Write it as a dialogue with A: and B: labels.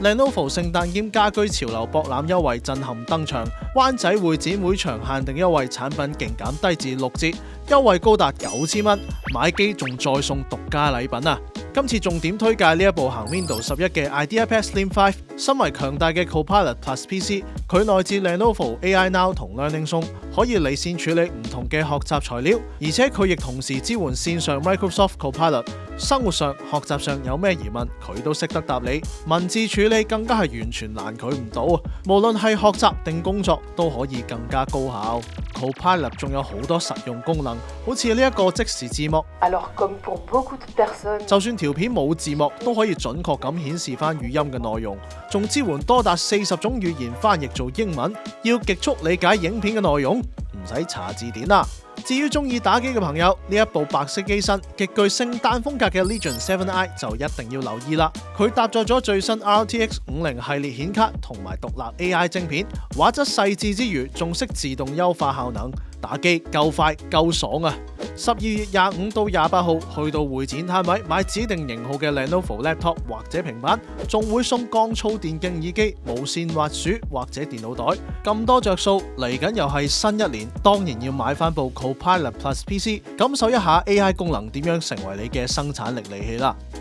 A: Lenovo 聖誕兼家居潮流博覽優惠震撼登場，灣仔會展會場限定優惠產品勁減低至6折，優惠高達9000蚊，買機仲再送獨家禮品啊！今次重點推介呢一部行 Windows 11嘅 IdeaPad Slim 5，身為強大嘅 Copilot Plus PC， 佢內置 Lenovo AI Now 同 Learning Zone， 可以離線處理唔同嘅學習材料，而且佢亦同時支援線上 Microsoft Copilot。生活上、學習上有咩疑問，佢都識得答你。文字處理更加係完全難佢唔到啊！無論係學習定工作，都可以更加高效。Copilot 仲有好多實用功能，好似呢一個即時字幕。就算條片冇字幕，都可以準確咁顯示翻語音嘅內容，仲支援多達40種語言翻譯做英文。要極速理解影片嘅內容，唔使查字典啦。至於中意打機嘅朋友，呢一部白色機身極具聖誕風格嘅 Legion 7i 就一定要留意啦。佢搭載咗最新 RTX 50系列顯卡同埋獨立 AI 晶片，畫質細緻之餘，仲識自動優化效能，打機夠快夠爽啊！12月25到28號去到會展攤位買指定型號嘅 Lenovo Laptop 或者平板，仲會送降噪電競耳機、無線滑鼠或者電腦袋，咁多着數，嚟緊又係新一年，當然要買翻部 Copilot Plus PC， 感受一下 AI 功能點樣成為你嘅生產力利器啦〜